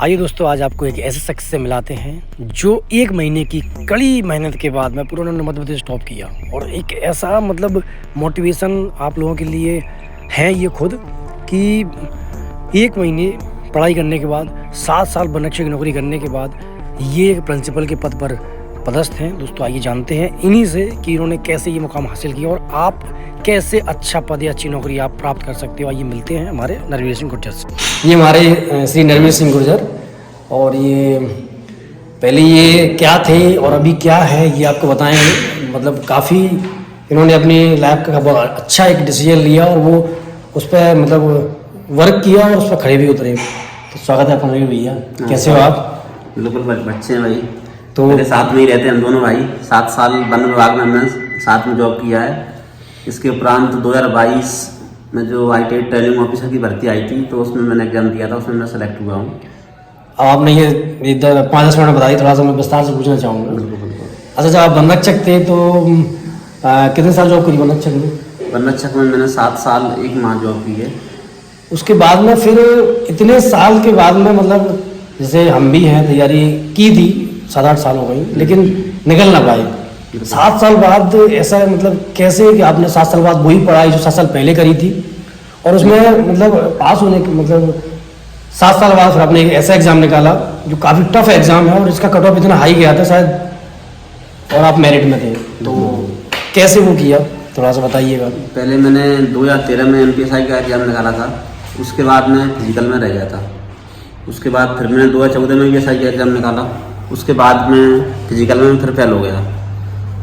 आइए दोस्तों, आज आपको एक ऐसे शख्स से मिलाते हैं जो 1 महीने की कड़ी मेहनत के बाद में पूरा उन्होंने मध्य प्रदेश टॉप किया। और एक ऐसा मतलब मोटिवेशन आप लोगों के लिए है ये खुद कि 1 महीने पढ़ाई करने के बाद 7 साल बनरक्षक की नौकरी करने के बाद ये एक प्रिंसिपल के पद पर पदस्थ हैं। दोस्तों आइए जानते हैं इन्हीं से कि इन्होंने कैसे ये मुकाम हासिल किया और आप कैसे अच्छा पद या अच्छी नौकरी आप प्राप्त कर सकते हो। आइए मिलते हैं हमारे नरवीर सिंह गुर्जर से। ये हमारे श्री नरवीर सिंह गुर्जर, और ये पहले ये क्या थे और अभी क्या है ये आपको बताएंगे। मतलब काफ़ी इन्होंने अपनी लाइफ का बहुत अच्छा एक डिसीजन लिया और वो उस पर मतलब वर्क किया और उस पर खड़े भी उतरे। तो स्वागत है आपका नरवीर भैया, कैसे हो आप? बिल्कुल बच्चे हैं भाई, तो मेरे साथ में ही रहते हैं हम दोनों भाई। 7 साल वन विभाग में हमने साथ में जॉब किया है। इसके उपरांत 2022 में जो ITI ट्रेनिंग ऑफिसर की भर्ती आई थी तो उसमें मैंने एग्जाम दिया था, उसमें मैं सेलेक्ट हुआ हूँ। आपने ये 5-10 मिनट बताई, थोड़ा सा मैं विस्तार से पूछना चाहूँगा। अच्छा, जब आप बनरक्षक थे तो कितने साल जॉब करी बनरक्षक में? बनरक्षक में मैंने 7 साल 1 माह जॉब की है। उसके बाद में फिर इतने साल के बाद में मतलब जैसे हम भी हैं, तैयारी की थी, 7-8 साल हो गई लेकिन निकल ना पाए। 7 साल बाद ऐसा मतलब कैसे कि आपने 7 साल बाद वही पढ़ाई जो 7 साल पहले करी थी और उसमें मतलब पास होने के मतलब 7 साल बाद फिर आपने एक ऐसा एग्ज़ाम निकाला जो काफ़ी टफ एग्ज़ाम है और इसका कट ऑफ इतना हाई गया था शायद, और आप मेरिट में थे, तो कैसे वो किया थोड़ा सा बताइएगा। पहले मैंने 2013 में MPSI का एग्ज़ाम निकाला था, उसके बाद मैं फिजिकल में रह गया था। उसके बाद फिर मैंने 2014 में SI का एग्ज़ाम निकाला, उसके बाद में फिजिकल में फिर फेल हो गया।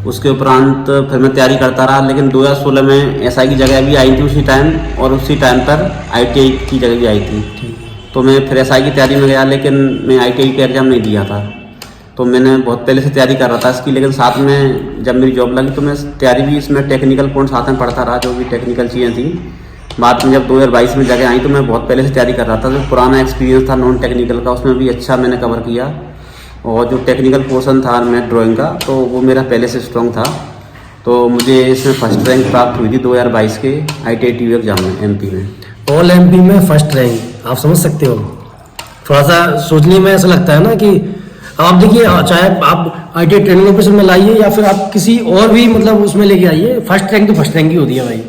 उसके उपरांत फिर मैं तैयारी करता रहा, लेकिन 2016 में SI की जगह भी आई थी उसी टाइम, और उसी टाइम पर ITI की जगह भी आई थी। तो मैं फिर SI की तैयारी में गया, लेकिन मैं ITI का एग्ज़ाम नहीं दिया था। तो मैंने बहुत पहले से तैयारी कर रहा था इसकी, लेकिन साथ में जब मेरी जॉब लगी तो मैं तैयारी भी इसमें टेक्निकल पॉइंट साथ में पढ़ता रहा, जो भी टेक्निकल चीज़ें थी। बाद में जब 2022 में जगह आई तो मैं बहुत पहले से तैयारी कर रहा था। जो पुराना एक्सपीरियंस था नॉन टेक्निकल का, उसमें भी अच्छा मैंने कवर किया, और जो टेक्निकल पोर्शन था मैथ ड्राइंग का तो वो मेरा पहले से स्ट्रॉन्ग था। तो मुझे इसमें फर्स्ट रैंक प्राप्त हुई थी 2022 के ITI TU एग्जाम में MP में। ऑल MP में फर्स्ट रैंक, आप समझ सकते हो। थोड़ा सा सोचने में ऐसा लगता है ना कि आप देखिए, चाहे आप ITI ट्रेनिंग ऑफिसर में लाइए या फिर आप किसी और भी मतलब उसमें लेके आइए, फर्स्ट रैंक तो फर्स्ट रैंक ही होती है भाई।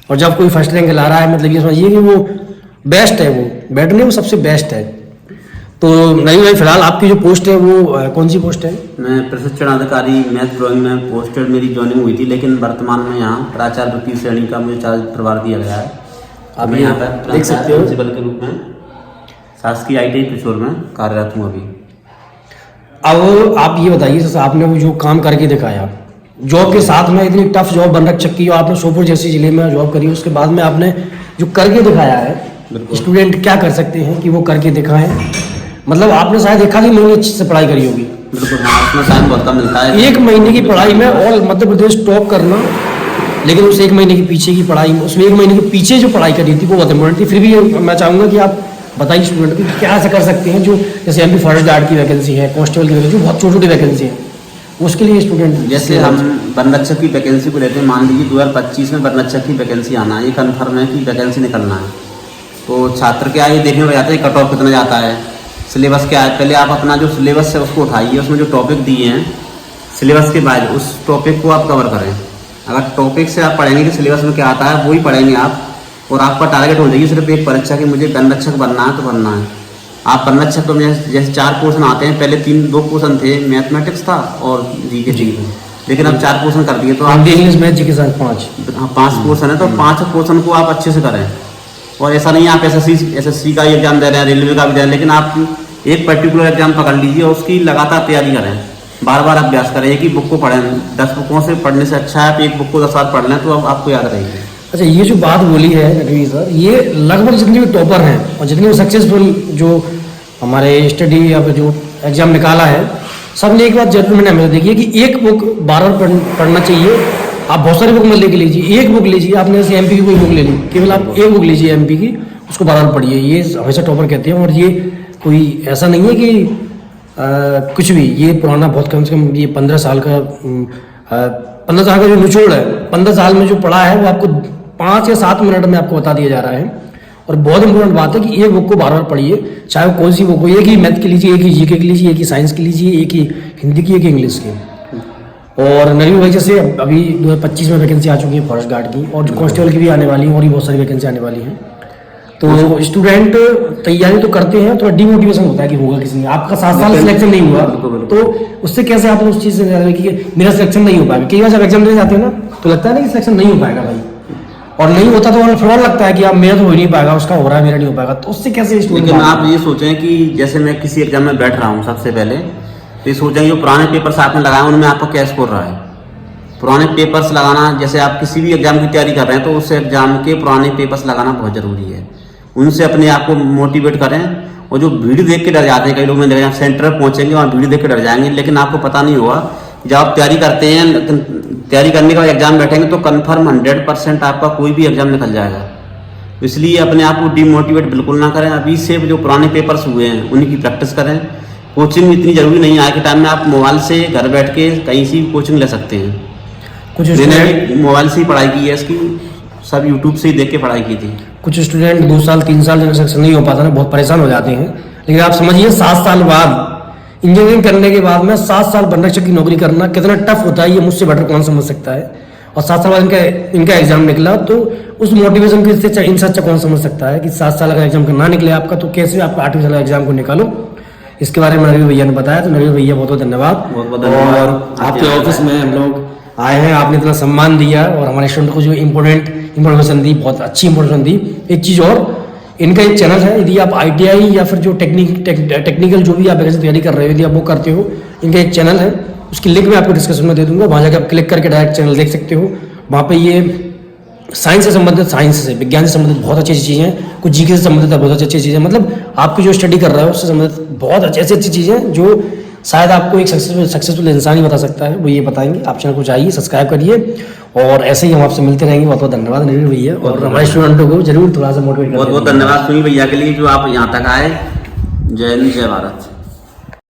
और जब कोई फर्स्ट रैंक ला रहा है मतलब ये समझिए कि वो बेस्ट है, वो बेटर नहीं, वो सबसे बेस्ट है। तो नहीं भाई, फिलहाल आपकी जो पोस्ट है वो कौन सी पोस्ट है? मैं प्रशिक्षण अधिकारी मैथ ड्राइंग में पोस्टेड मेरी ज्वाइनिंग हुई थी, लेकिन वर्तमान में यहाँ प्राचार्य वृत्ति श्रेणी का मुझे चार्ज प्रभार दिया गया है। आप यहाँ पर देख सकते हो, प्रिंसिपल के रूप में शासकीय ITI पिछोर में कार्यरत हूँ अभी। अब आप ये बताइए, जैसे आपने वो जो काम करके दिखाया जॉब के साथ में, इतनी टफ जॉब बनरक्षक की, आपने सोपोर जैसी जिले में जॉब करी, उसके बाद में आपने जो करके दिखाया है, स्टूडेंट क्या कर सकते हैं कि वो करके दिखाएं। मतलब आपने शायद 1 आध महीने अच्छे से पढ़ाई करी होगी। बिल्कुल, उसमें टाइम बहुत कम मिलता है। 1 महीने की पढ़ाई में ऑल मध्य प्रदेश टॉप करना, लेकिन उस 1 महीने के पीछे की पढ़ाई में, उसमें 1 महीने के पीछे जो पढ़ाई करी थी वो बहुत इंपॉर्टेंट थी। फिर भी मैं चाहूँगा कि आप बताइए स्टूडेंट को क्या ऐसा कर सकते हैं जो जैसे MP फॉरेस्ट गार्ड की वैकेंसी है, कांस्टेबल की वैकेंसी, बहुत छोटी छोटी वैकेंसी है, उसके लिए स्टूडेंट जैसे हम बनरक्षक की वैकेंसी को लेते हैं, मान लीजिए 2025 में बनरक्षक की वैकेंसी आना है, ये कन्फर्म है कि वैकेंसी निकलना है, तो छात्र क्या ये देखने में जाता है कट ऑफ कितना जाता है, सिलेबस क्या है। पहले आप अपना जो सिलेबस है उसको उठाइए, उसमें जो टॉपिक दिए हैं सिलेबस के बाद उस टॉपिक को आप कवर करें। अगर टॉपिक से आप पढ़ेंगे कि सिलेबस में क्या आता है वही पढ़ेंगे आप, और आपका टारगेट हो जाएगी सिर्फ एक परीक्षा की मुझे बनरक्षक बनना है तो बनना है। आप बनरक्षक तो जैसे 4 पोर्शन आते हैं, पहले 2 पोर्शन थे, मैथमेटिक्स था और GK थी, लेकिन अब 4 पोर्शन कर दिए। तो आप इंग्लिश मैथ GK 5 पोर्शन है, तो 5 पोर्शन को आप अच्छे से करें। और ऐसा नहीं है आप SSC का एग्जाम दे रहे हैं, रेलवे का भी दे रहे हैं, लेकिन आप एक पर्टिकुलर एग्जाम पकड़ लीजिए और उसकी लगातार तैयारी करें, बार बार अभ्यास करें, एक ही बुक को पढ़ें। 10 बुकों से पढ़ने से अच्छा है आप एक बुक को 10 बार पढ़ लें तो आपको याद रहेगी। अच्छा, ये जो बात बोली है रघुवीर सर, ये लगभग जितने भी टॉपर हैं और जितने भी सक्सेसफुल जो हमारे स्टडी या जो एग्जाम निकाला है, सब ने एक बात जरूर मैंने हमें देखी है कि एक बुक बार बार पढ़ना चाहिए। आप बहुत सारी बुक में लेके लीजिए, एक बुक लीजिए, आपने जैसे MP की कोई बुक ले ली, केवल आप एक बुक लीजिए MP की, उसको बार बार पढ़िए, ये हमेशा टॉपर कहते हैं। और ये कोई ऐसा नहीं है कि कुछ भी, ये पुराना बहुत कम से कम ये 15 साल का 15 साल का जो निचोड़ है, 15 साल में जो पढ़ा है वो आपको 5 या 7 मिनट में आपको बता दिया जा रहा है। और बहुत इंपॉर्टेंट बात है कि एक बुक को बार बार पढ़िए, चाहे वो कौन सी बुक हो, एक ही मैथ की लीजिए, एक ही जीके की लीजिए, एक ही साइंस की लीजिए, एक ही हिंदी की, एक ही इंग्लिश की। और नवी भाई जैसे अभी 2025 में वैकेंसी आ चुकी है फॉरेस्ट गार्ड की, और जो कांस्टेबल की भी आने वाली है, और भी बहुत सारी वैकेंसी आने वाली हैं। तो स्टूडेंट तैयारी तो करते हैं, थोड़ा डिमोटिवेशन होता है कि होगा किसी नहीं, आपका 7 साल सिलेक्शन नहीं हुआ, तो उससे कैसे आप उस चीज़ से कि मेरा सिलेक्शन नहीं हो पाएगा। कई बार जब एग्जाम देने जाते हो ना तो लगता है ना कि सिलेक्शन नहीं हो पाएगा भाई, और नहीं होता तो फिर और लगता है कि अब मेरा तो हो ही नहीं पाएगा, उसका हो रहा है, मेरा नहीं हो पाएगा। तो उससे कैसे स्टूडेंट, लेकिन आप ये सोचें कि जैसे मैं किसी एग्जाम में बैठ रहा हूँ सबसे पहले, तो ये सोचें जो पुराने पेपर्स आपने लगाए उनमें आपका क्या स्कोर रहा है। पुराने पेपर्स लगाना, जैसे आप किसी भी एग्जाम की तैयारी कर रहे हैं तो उस एग्जाम के पुराने पेपर्स लगाना बहुत जरूरी है। उनसे अपने आप को मोटिवेट करें, और जो वीडियो देख के डर जाते हैं, कई लोग मैंने देखा सेंटर पर पहुंचेंगे वहाँ वीडियो देख के डर जाएंगे, लेकिन आपको पता नहीं होगा जब आप तैयारी करते हैं, तैयारी करने के बाद एग्जाम बैठेंगे तो कन्फर्म 100% आपका कोई भी एग्जाम निकल जाएगा। इसलिए अपने आप को डिमोटिवेट बिल्कुल ना करें, अभी से जो पुराने पेपर्स हुए हैं उनकी प्रैक्टिस करें। कोचिंग इतनी जरूरी नहीं है, आज के टाइम में आप मोबाइल से घर बैठ के कहीं से कोचिंग ले सकते हैं। कुछ मैंने मोबाइल से ही पढ़ाई की है, इसकी सब यूट्यूब से ही देख के पढ़ाई की थी। कुछ स्टूडेंट 2 साल 3 साल जिनका सिलेक्शन नहीं हो पाता ना, बहुत परेशान हो जाते हैं। लेकिन आप समझिए 7 साल बाद इंजीनियरिंग करने के बाद में 7 साल वन रक्षक की नौकरी करना कितना टफ होता है, ये मुझसे बेटर कौन समझ सकता है। और 7 साल बाद इनका एग्जाम निकला, तो उस मोटिवेशन की इनसे अच्छा कौन समझ सकता है कि 7 साल अगर एग्जाम ना निकले आपका, तो कैसे आप 8वीं साल एग्जाम को निकालो। इसके बारे में नवीन भैया ने बताया, तो नवीन भैया बहुत बहुत धन्यवाद। और आपके ऑफिस में हम लोग आए हैं, आपने इतना सम्मान दिया और हमारे स्टूडेंट को जो इन्फॉर्मेशन दी, बहुत अच्छी इन्फॉर्मेशन दी। एक चीज़ और, इनका एक चैनल है, यदि आप ITI या फिर जो टेक्निकल जो भी आप वैसे तैयारी कर रहे हो, यदि आप वो करते हो, इनका एक चैनल है, उसकी लिंक मैं आपको डिस्क्रिप्शन में दे दूंगा, वहाँ जाकर आप क्लिक करके डायरेक्ट चैनल देख सकते हो। वहाँ पे ये साइंस से संबंधित, साइंस से विज्ञान से संबंधित बहुत अच्छी चीज़ें हैं, कुछ जीके से संबंधित बहुत अच्छी चीज़ें, मतलब आपकी जो स्टडी कर रहा है उससे संबंधित बहुत अच्छी चीज़ें जो शायद आपको एक सक्सेसफुल इंसान ही बता सकता है, वो ये बताएंगे। आप चैनल को जाइए, सब्सक्राइब करिए, और ऐसे ही हम आपसे मिलते रहेंगे। बहुत बहुत धन्यवाद नवीन भैया, और हमारे स्टूडेंटों को जरूर थोड़ा सा मोटिवेट करें। बहुत बहुत धन्यवाद सुनील भैया के लिए जो आप यहाँ तक आए। जय हिंद, जय भारत।